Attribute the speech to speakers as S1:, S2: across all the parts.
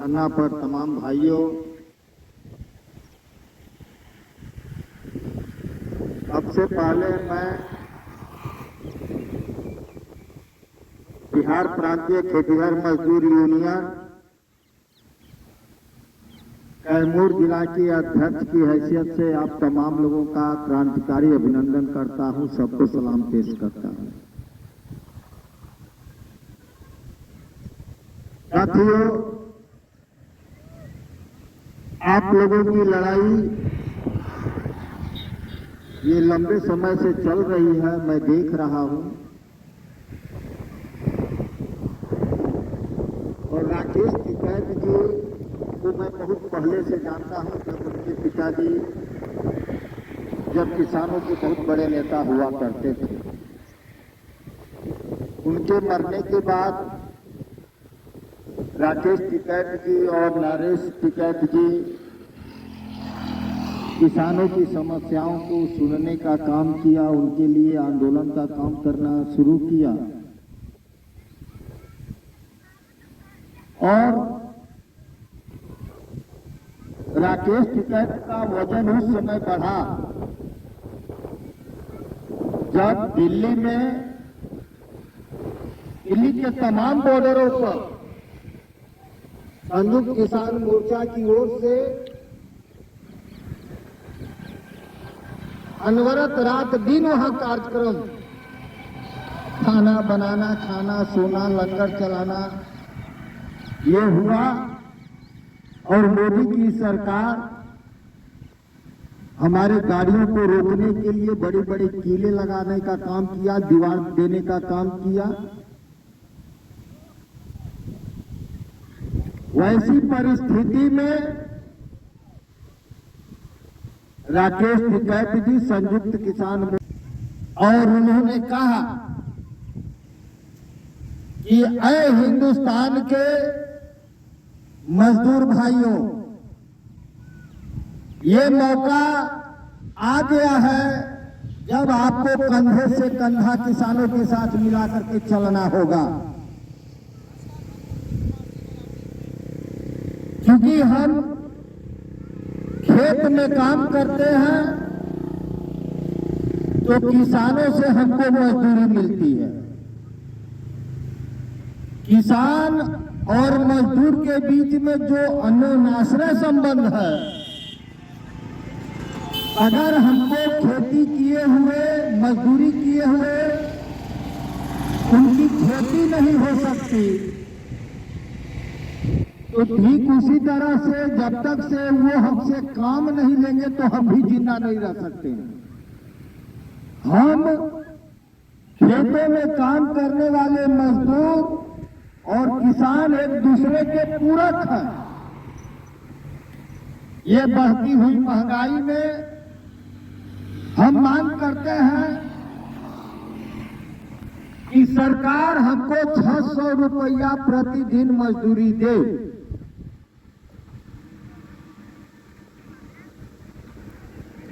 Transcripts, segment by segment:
S1: अन्ना पर तमाम भाइयों, सबसे पहले मैं बिहार प्रांतीय खेतिहर मजदूर यूनियन कैमूर जिला के अध्यक्ष की हैसियत से आप तमाम लोगों का क्रांतिकारी अभिनंदन करता हूं, सबको सलाम पेश करता हूं। साथियों, आप लोगों की लड़ाई ये लंबे समय से चल रही है, मैं देख रहा हूं। और राकेश टिकैत जी को मैं बहुत पहले से जानता हूं, जब उनके पिताजी जब किसानों के बहुत बड़े नेता हुआ करते थे। उनके मरने के बाद राकेश टिकैत जी और नरेश टिकैत जी किसानों की समस्याओं को सुनने का काम किया, उनके लिए आंदोलन का काम करना शुरू किया। और राकेश टिकैत का वजन उस समय बढ़ा जब दिल्ली के तमाम बॉर्डरों पर संयुक्त किसान मोर्चा की ओर से अनवरत रात दिन वहां कार्यक्रम, खाना बनाना, खाना, सोना, लंगर चलाना ये हुआ। और मोदी की सरकार हमारे गाड़ियों को रोकने के लिए बड़े बड़े कीले लगाने का काम किया, दीवार देने का काम किया। वैसी परिस्थिति में राकेश टिकैत जी संयुक्त किसान और उन्होंने कहा कि ऐ हिंदुस्तान के मजदूर भाइयों, ये मौका आ गया है जब आपको कंधे से कंधा किसानों के साथ मिला करके चलना होगा, क्योंकि हम खेत में काम करते हैं तो किसानों से हमको मजदूरी मिलती है। किसान और मजदूर के बीच में जो अन्योन्याश्रय संबंध है, अगर हमको खेती किए हुए, मजदूरी किए हुए उनकी खेती नहीं हो सकती, तो ठीक उसी तरह से जब तक से वो हमसे काम नहीं लेंगे तो हम भी जिंदा नहीं रह सकते। हम खेतों में काम करने वाले मजदूर और किसान एक दूसरे के पूरक हैं। ये बढ़ती हुई महंगाई में हम मांग करते हैं कि सरकार हमको 600 रुपया प्रतिदिन मजदूरी दे।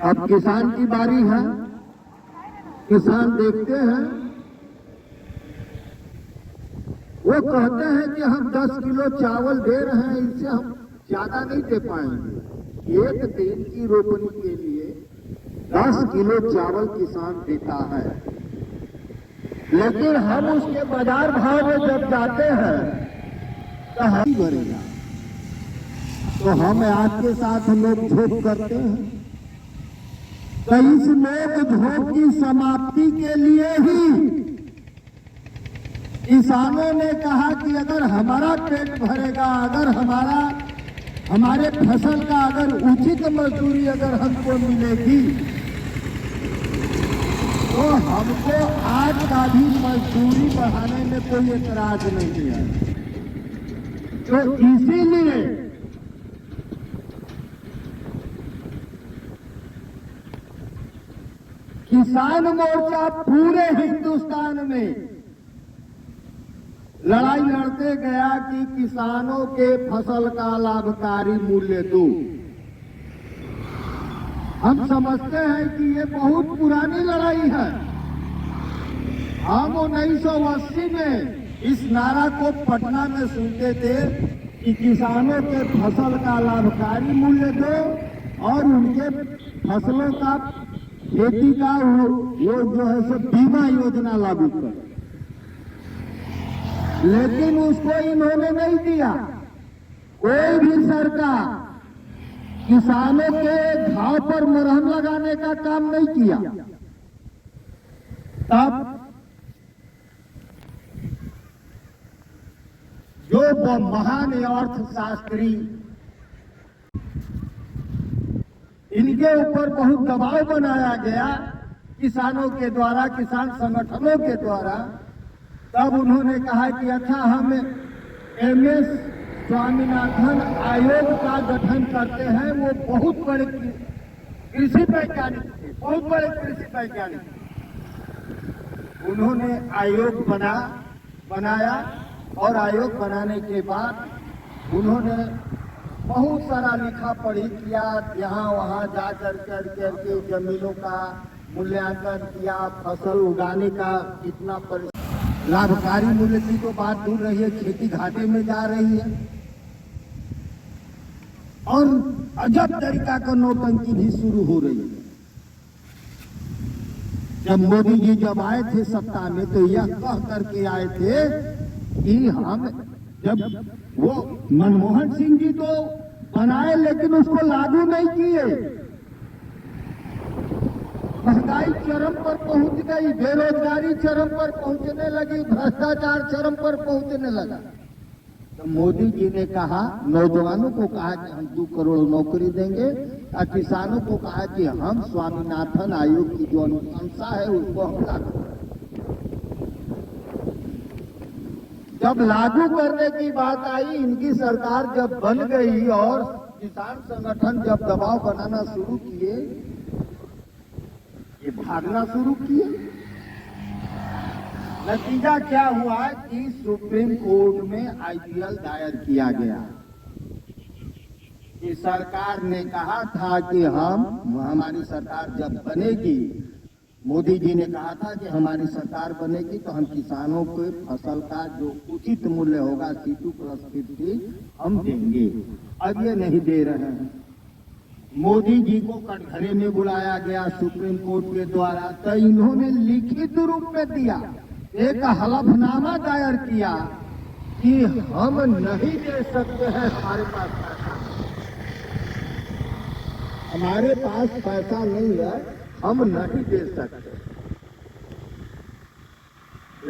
S1: अब किसान की बारी है। किसान देखते हैं, वो कहते हैं कि हम 10 किलो चावल दे रहे हैं, इससे हम ज्यादा नहीं दे पाएंगे। एक दिन की रोपनी के लिए 10 किलो चावल किसान देता है, लेकिन हम उसके बाजार भाव में जब जाते हैं तो हम भरेगा, तो हम आपके साथ लोग झोंक करते हैं। तो इस लोग झोंक की समाप्ति के लिए ही किसानों ने कहा कि अगर हमारा पेट भरेगा, अगर हमारे फसल का अगर उचित मजदूरी अगर हमको मिलेगी तो हमको आज का भी मजदूरी बढ़ाने में कोई एतराज नहीं है। तो इसीलिए किसान मोर्चा पूरे हिंदुस्तान में लड़ाई लड़ते गया कि किसानों के फसल का लाभकारी मूल्य दो। हम समझते हैं कि ये बहुत पुरानी लड़ाई है। हम 1980 में इस नारा को पटना में सुनते थे कि किसानों के फसल का लाभकारी मूल्य दो और उनके फसलों का खेती का वो जो है सो बीमा योजना लागू करो। लेकिन उसको इन्होंने नहीं दिया। कोई भी सरकार किसानों के घाव पर मरहम लगाने का काम नहीं किया। तब जो महान अर्थशास्त्री, इनके ऊपर बहुत दबाव बनाया गया किसानों के द्वारा, किसान संगठनों के द्वारा, तब उन्होंने कहा कि अच्छा हम MS स्वामीनाथन आयोग का गठन करते हैं। वो बहुत बड़े कृषि वैज्ञानिक थे, बहुत बड़े कृषि वैज्ञानिक थे। उन्होंने आयोग बनाया और आयोग बनाने के बाद उन्होंने बहुत सारा लिखा पढ़ी किया, यहाँ वहाँ जा करके जमीनों का मूल्यांकन किया, फसल उगाने का कितना लाभकारी मूल्य की तो बात दूर रही है, खेती घाटे में जा रही है। और अजब तरीका का नौटंकी भी शुरू हो रही है। जब मोदी जी जब आए थे सत्ता में तो यह कह करके आए थे कि हम, जब वो मनमोहन सिंह जी तो बनाए लेकिन उसको लागू नहीं किए। महंगाई चरम पर पहुंच गई, बेरोजगारी चरम पर पहुंचने लगी, भ्रष्टाचार चरम पर पहुंचने लगा। तो मोदी जी ने कहा, नौजवानों को कहा कि हम 2 करोड़ नौकरी देंगे, और किसानों को कहा कि हम स्वामीनाथन आयोग की जो अनुशंसा है उसको हम लागू करेंगे। जब लागू करने की बात आई, इनकी सरकार जब बन गई और किसान संगठन जब दबाव बनाना शुरू किए, ये भागना शुरू किए। नतीजा क्या हुआ कि सुप्रीम कोर्ट में IPL दायर किया गया कि सरकार ने कहा था कि हमारी सरकार जब बनेगी, मोदी जी ने कहा था कि हमारी सरकार बनेगी तो हम किसानों को फसल का जो उचित मूल्य होगा C2+50 हम देंगे। अब ये नहीं दे रहे हैं। मोदी जी को कटघरे में बुलाया गया सुप्रीम कोर्ट के द्वारा, तो इन्होंने लिखित रूप में दिया, एक हलफनामा दायर किया कि हम नहीं दे सकते हैं, हमारे पास पैसा नहीं है, हम नहीं दे सकते।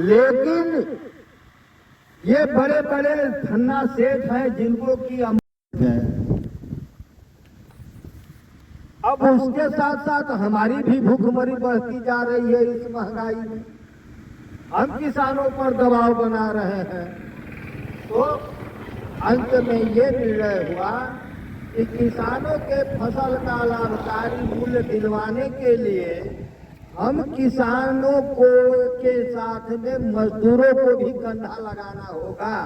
S1: लेकिन ये बड़े बड़े धन्ना सेठ हैं जिनको की अमृत है। अब उसके साथ साथ हमारी भी भूखमरी बढ़ती जा रही है इस महंगाई में। हम किसानों पर दबाव बना रहे हैं। तो अंत में ये निर्णय हुआ कि किसानों के फसल का लाभकारी मूल्य दिलवाने के लिए हम किसानों को के साथ में मजदूरों को भी कंधा लगाना होगा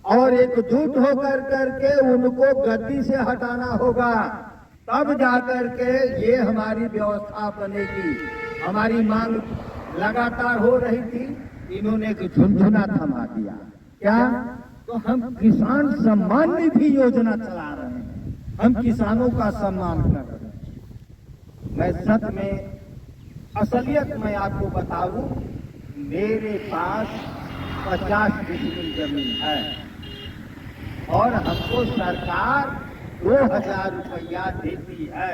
S1: और एकजुट होकर करके उनको गद्दी से हटाना होगा। तब जाकर के ये हमारी व्यवस्था बनेगी। हमारी मांग लगातार हो रही थी, इन्होंने एक झुनझुना थमा दिया। क्या? तो हम किसान सम्मान निधि योजना चला रहे हैं, हम किसानों का सम्मान कर रहे हैं। मैं सच में असलियत में आपको बताऊं, मेरे पास 50 डिसमिल जमीन है और हमको सरकार 2000 रुपया देती है।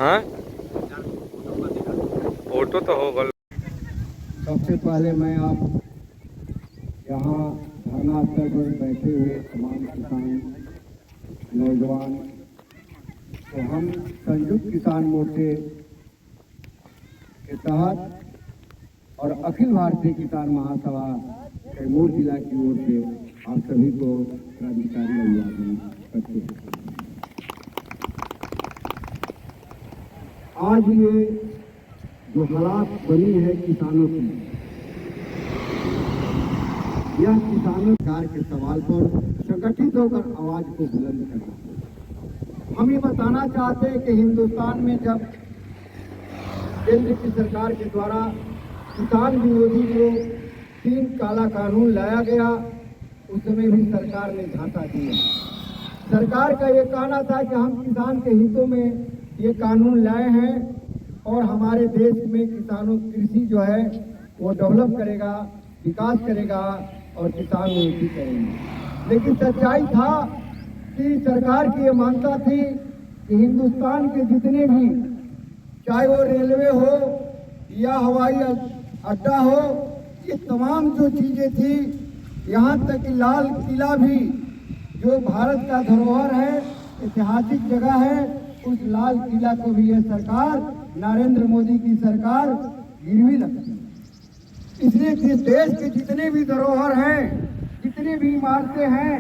S2: हाँ फोटो तो हो गल।
S3: सबसे पहले मैं आप यहाँ धरना स्थल पर बैठे हुए तमाम किसान नौजवान तो हम संयुक्त किसान मोर्चे के तहत और अखिल भारतीय किसान महासभा कैमूर जिला की ओर से आप सभी को क्रांतिकारी अभिवादन करते हैं। आज ये जो हालात बनी है किसानों की, यह किसानों सरकार के सवाल पर संगठित होकर आवाज को बुलंद करना। हम ये बताना चाहते हैं कि हिंदुस्तान में जब केंद्र की सरकार के द्वारा किसान विरोधी जो 3 काला कानून लाया गया, उस समय भी सरकार ने झांसा दिया। सरकार का ये कहना था कि हम किसान के हितों में ये कानून लाए हैं और हमारे देश में किसानों कृषि जो है वो डेवलप करेगा, विकास करेगा और किसान उन्नति करेंगे। लेकिन सच्चाई था कि सरकार की ये मान्यता थी कि हिंदुस्तान के जितने भी, चाहे वो रेलवे हो या हवाई अड्डा हो, ये तमाम जो चीजें थी, यहाँ तक कि लाल किला भी जो भारत का धरोहर है, ऐतिहासिक जगह है, उस लाल किला को भी यह सरकार, नरेंद्र मोदी की सरकार गिरवी रखती है। इसलिए देश के जितने भी धरोहर हैं, जितने भी इमारतें हैं,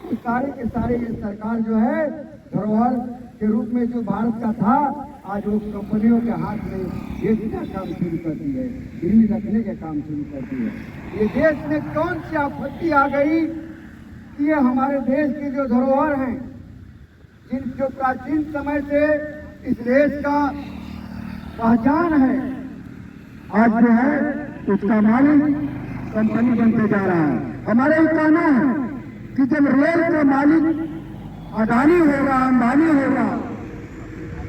S3: वो सारे के सारे ये सरकार जो है धरोहर के रूप में जो भारत का था, आज वो कंपनियों के हाथ में बेचने का काम शुरू कर दी है, गिरवी रखने का काम शुरू कर दी है। ये देश में कौन सी आपत्ति आ गई कि ये हमारे देश के जो धरोहर हैं, जिन जो प्राचीन समय से इस देश का पहचान है, आज जो है उसका मालिक कंपनी बनते जा रहा है। हमारा ये कहना है कि जब रेल का मालिक अडानी होगा, अंबानी होगा,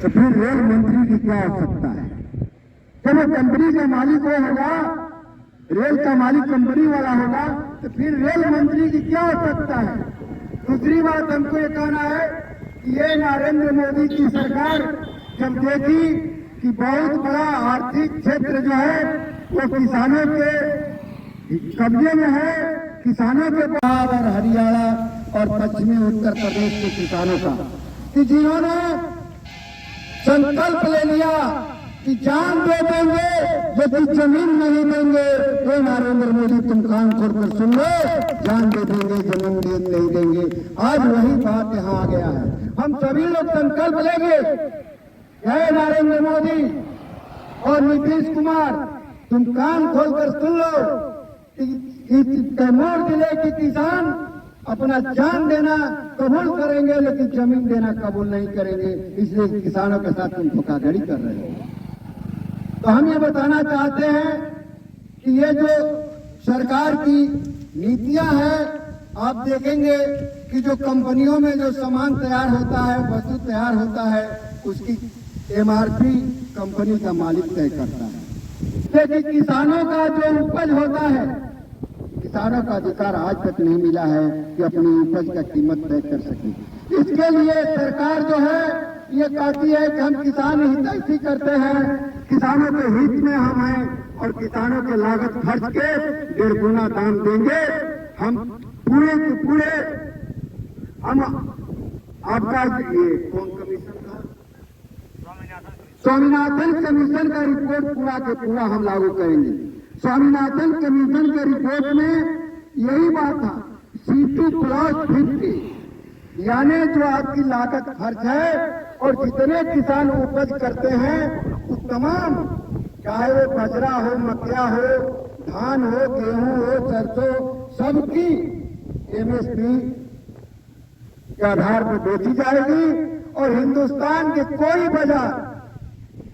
S3: तो फिर रेल मंत्री की क्या आवश्यकता है? जब वो कंपनी का मालिक वो होगा, रेल का मालिक कंपनी वाला होगा, तो फिर रेल मंत्री की क्या आवश्यकता है? दूसरी बात हमको ये कहना है कि ये नरेंद्र मोदी की सरकार जब देखी कि बहुत बड़ा आर्थिक क्षेत्र जो है वो किसानों के कब्जे में है, किसानों के पंजाब और हरियाणा और पश्चिमी उत्तर प्रदेश के किसानों का, कि जिन्होंने संकल्प ले लिया कि जान दे देंगे लेकिन जमीन नहीं देंगे। ये नरेंद्र मोदी तुम कान खोलकर सुन लो, जान दे देंगे, जमीन नहीं देंगे। आज वही बात यहाँ आ गया है। हम सभी लोग संकल्प लेंगे, जय नरेंद्र मोदी और नीतीश कुमार, तुम कान खोलकर सुन लो कि कैमूर जिले के किसान अपना जान देना कबूल करेंगे लेकिन जमीन देना कबूल नहीं करेंगे। इसलिए किसानों के साथ तुम धोखाधड़ी कर रहे हो। तो हम ये बताना चाहते हैं कि ये जो सरकार की नीतियां हैं, आप देखेंगे कि जो कंपनियों में जो सामान तैयार होता है, वस्तु तैयार होता है, उसकी MRP कंपनी का मालिक तय करता है। लेकिन किसानों का जो उपज होता है, किसानों का अधिकार आज तक नहीं मिला है कि अपनी उपज का कीमत तय कर सके। इसके लिए सरकार जो है ये कहती है कि हम किसान हितैषी करते हैं, किसानों के हित में हम हैं और किसानों के लागत खर्च के 1.5 गुना दाम देंगे। हम पूरे के पूरे हम आपका ये कौन कमीशन था, स्वामीनाथन कमीशन का रिपोर्ट पूरा के पूरा हम लागू करेंगे। स्वामीनाथन कमीशन के रिपोर्ट में यही बात था, C2+50, यानी जो आपकी लागत खर्च है और जितने किसान उपज करते हैं वो तमाम, चाहे वो बाजरा हो, मक्या हो, धान हो, गेहूं हो, सरसों, सबकी MSP के आधार पर बेची जाएगी। और हिंदुस्तान के कोई बाजार,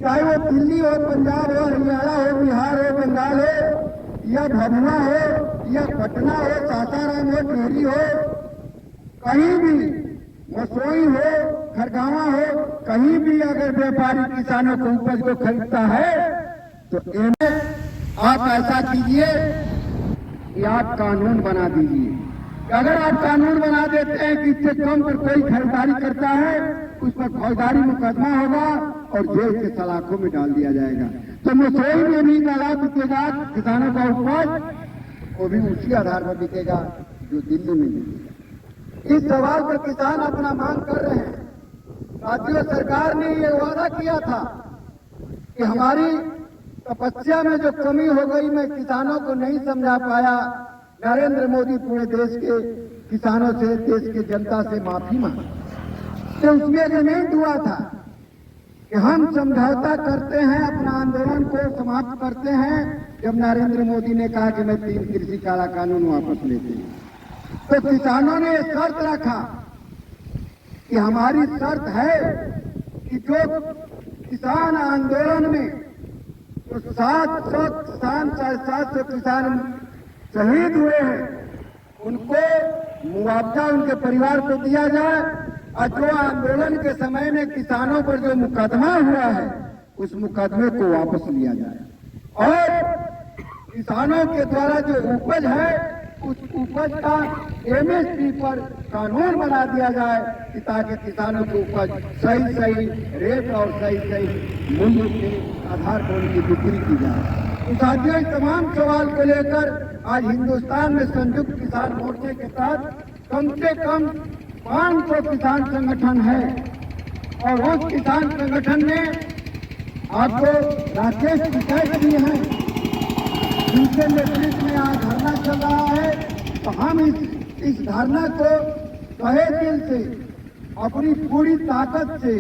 S3: चाहे वो दिल्ली हो, पंजाब हो, हरियाणा हो, बिहार हो, बंगाल हो या भभुआ हो या पटना हो, सासाराम हो, टिहरी हो, कहीं भी मसोई हो, खरगावा हो, कहीं भी अगर व्यापारी किसानों को उपज को खरीदता है तो आप ऐसा कीजिए कि आप कानून बना दीजिए। अगर आप कानून बना देते हैं कि इससे कम पर कोई खरीदारी करता है, उस पर फौजदारी मुकदमा होगा
S1: और जेल के सलाखों में डाल दिया जाएगा। तो मुसौई में भी दरा बिकेगा किसानों का उपज, वो भी उसी आधार पर बिकेगा जो दिल्ली में बिकेगा। इस सवाल पर किसान अपना मांग कर रहे हैं। राज्य सरकार ने ये वादा किया था कि हमारी तपस्या में जो कमी हो गई, मैं किसानों को नहीं समझा पाया। नरेंद्र मोदी पूरे देश के किसानों से, देश की जनता से माफी मांगी। तो उसमें एग्रीमेंट हुआ था कि हम समझौता करते हैं, अपना आंदोलन को समाप्त करते हैं, जब नरेंद्र मोदी ने कहा कि मैं 3 कृषि काला कानून वापस लेते हैं। तो किसानों ने शर्त रखा कि हमारी शर्त है कि जो किसान आंदोलन में तो 700 किसान, 750 किसान शहीद हुए हैं, उनको मुआवजा उनके परिवार को दिया जाए, और जो आंदोलन के समय में किसानों पर जो मुकदमा हुआ है, उस मुकदमे को वापस लिया जाए, और किसानों के द्वारा जो उपज है, उस उपज का एमएसपी पर कानून बना दिया जाए कि ताकि किसानों की उपज सही रेट और सही मूल्य के आधार पर उनकी बिक्री की जाए। तो साथियों, इस तमाम सवाल को लेकर आज हिंदुस्तान में संयुक्त किसान मोर्चे के तहत कम से कम 500 किसान संगठन है, और उस किसान संगठन में आपको राकेश टिकैत भी हैं, जिनके नेतृत्व में आज धरना चल रहा है। तो हम इस धरना को तहे दिल से, अपनी पूरी ताकत से,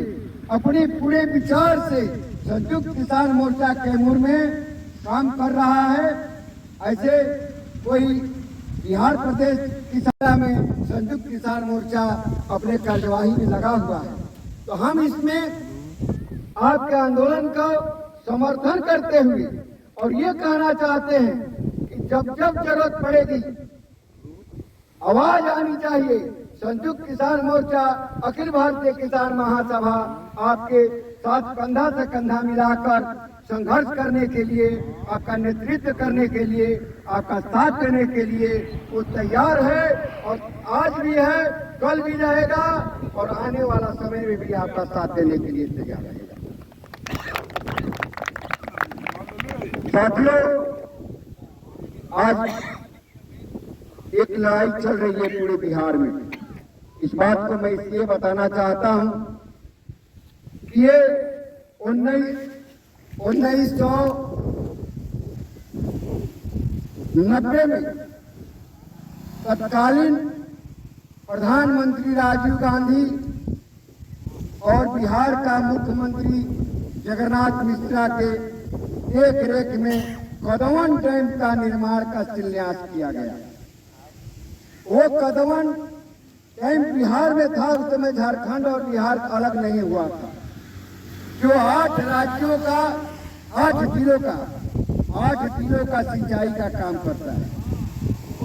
S1: अपने पूरे विचार से संयुक्त किसान मोर्चा कैमूर में काम कर रहा है। ऐसे कोई बिहार प्रदेश की सभा में संयुक्त किसान मोर्चा अपने कार्यवाही में लगा हुआ है, तो हम इसमें आपके आंदोलन का समर्थन करते हुए और ये कहना चाहते हैं कि जब जब जरूरत पड़ेगी आवाज आनी चाहिए। संयुक्त किसान मोर्चा, अखिल भारतीय किसान महासभा आपके साथ कंधा से कंधा मिलाकर संघर्ष करने के लिए, आपका नेतृत्व करने के लिए, आपका साथ देने के लिए वो तैयार है, और आज भी है, कल भी रहेगा, और आने वाला समय में भी आपका साथ देने के लिए तैयार रहेगा। साथियों, आज एक लड़ाई चल रही है पूरे बिहार में। इस बात को मैं इसलिए बताना चाहता हूं कि ये 1990 में तत्कालीन प्रधानमंत्री राजीव गांधी और बिहार का मुख्यमंत्री जगन्नाथ मिश्रा के देख रेख में कदवन डैम का निर्माण का शिलान्यास किया गया। वो कदवन डैम बिहार में था, उस समय झारखंड और बिहार अलग नहीं हुआ था, जो 8 राज्यों का 8 जिलों का सिंचाई का काम करता है।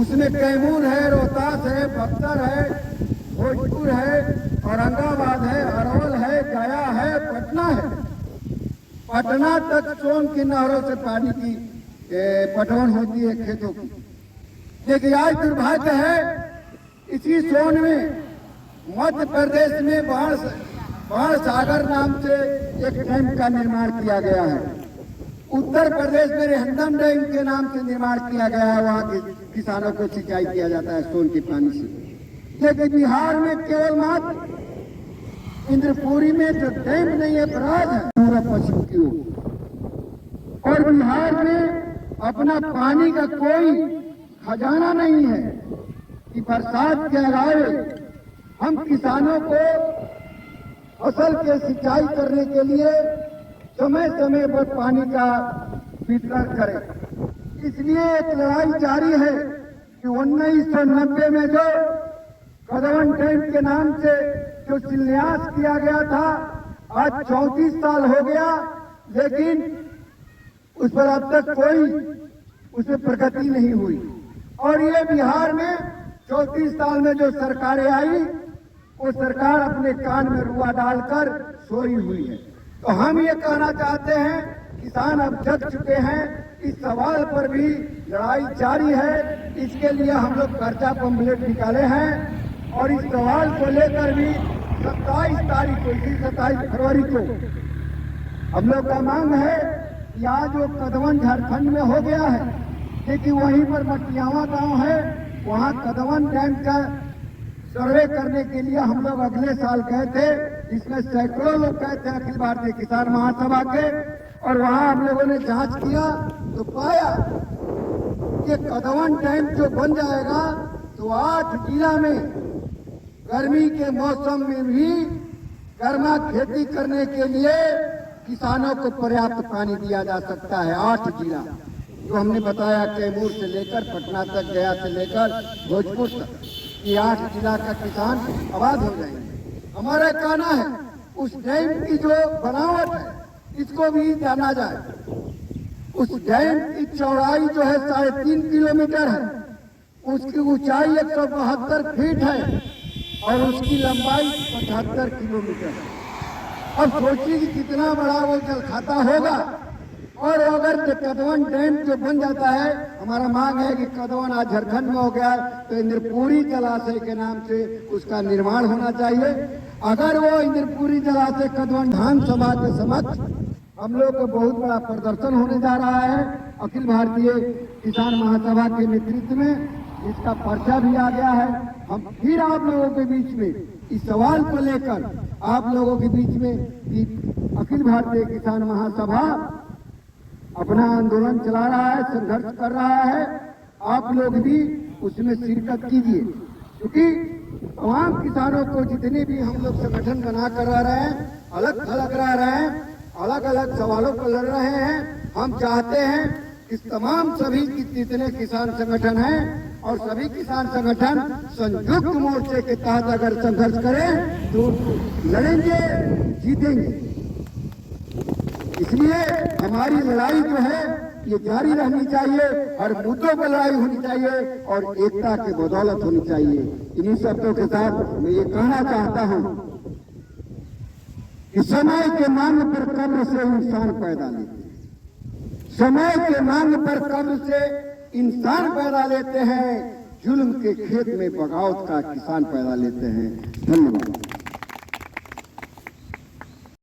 S1: उसमें कैमूर है, रोहतास है, बक्सर है, भोजपुर है, औरंगाबाद है, अरवल है, गया है, पटना है। पटना तक सोन की नहरों से पानी की पटवन होती है खेतों की। लेकिन आज दुर्भाग्य है, इसी सोन में मध्य प्रदेश में बाण सागर नाम से एक डैम का निर्माण किया गया है। उत्तर प्रदेश में रेहंदम डैम के नाम से निर्माण किया गया है, वहाँ के किसानों को सिंचाई किया जाता है सोन के पानी से। लेकिन बिहार में केवल मात्र इंद्रपुरी में जो डैम नहीं है, बराज है पूरा पश्चिम की ओर, और बिहार में अपना पानी का कोई खजाना नहीं है कि बरसात के अलावे हम किसानों को फसल के सिंचाई करने के लिए समय समय पर पानी का वितरण करें। इसलिए एक लड़ाई जारी है कि 1990 में जो कदवन डैम के नाम से जो शिलान्यास किया गया था, आज 34 साल हो गया, लेकिन उस पर अब तक कोई उसमें प्रगति नहीं हुई। और ये बिहार में 34 साल में जो सरकारें आई, वो सरकार अपने कान में रुआ डालकर सोई हुई है। तो हम ये कहना चाहते हैं, किसान अब जग चुके हैं, इस सवाल पर भी लड़ाई जारी है। इसके लिए हम लोग पर्चा पंपलेट निकाले हैं, और इस सवाल को लेकर भी 27 तारीख को, इसी 27 फरवरी को
S3: हम लोग का मांग है कि आज वो कदवन झारखंड में हो गया है, लेकिन वहीं पर मटियावा गांव है, वहां कदवन डैम का सर्वे करने के लिए हम लोग अगले साल गए थे, जिसमें सैकड़ों लोग गए थे अखिल भारतीय किसान महासभा के, और वहां हम लोगों ने जांच किया तो पाया कि कदवन डैम जो बन जाएगा तो 8 जिला में गर्मी के मौसम में भी गर्मा खेती करने के लिए किसानों को पर्याप्त पानी दिया जा सकता है। 8 जिला जो हमने बताया, कैमूर से लेकर पटना तक, गया से लेकर भोजपुर तक, ये 8 जिला का किसान आबाद हो जाएंगे। हमारा कहना है उस डैम की जो बनावट है इसको भी जाना जाए। उस डैम की चौड़ाई जो है 3.5 किलोमीटर है, उसकी ऊंचाई 172 फीट है और उसकी लंबाई 75 किलोमीटर है। अब सोचिए कि कितना बड़ा वो जल खाता होगा। और अगर कदवन डैम जो बन जाता है, हमारा मांग है कि कदवन आज झारखंड में हो गया तो इंद्रपुरी जलाशय के नाम से उसका निर्माण होना चाहिए। अगर वो इंद्रपुरी जलाशय कदवन विधानसभा के समक्ष हम लोग को बहुत बड़ा प्रदर्शन होने जा रहा है, अखिल भारतीय किसान महासभा के नेतृत्व में इसका पर्चा भी आ गया है। हम फिर आप लोगों के बीच में इस सवाल को लेकर आप लोगों के बीच में कि अखिल भारतीय किसान महासभा अपना आंदोलन चला रहा है, संघर्ष कर रहा है, आप लोग भी उसमें शिरकत कीजिए, क्योंकि तमाम किसानों को जितने भी हम लोग संगठन बना कर रह रहे हैं, अलग थलग रह रहे हैं, अलग अलग सवालों पर लड़ रहे हैं, हम चाहते हैं कि तमाम सभी जितने किसान संगठन हैं और सभी किसान संगठन संयुक्त मोर्चे के तहत अगर संघर्ष करें तो लड़ेंगे, जीतेंगे। इसलिए हमारी लड़ाई जो है ये जारी रहनी चाहिए, हर मुद्दों पर लड़ाई होनी चाहिए और एकता की बदौलत होनी चाहिए। इन्हीं शब्दों के साथ मैं ये कहना चाहता हूं कि समय के मांग पर कब्र से इंसान पैदा लेते हैं, समय के मांग पर कब्र से इंसान पैदा लेते हैं, जुल्म के खेत में बगावत का किसान पैदा लेते हैं। धन्यवाद।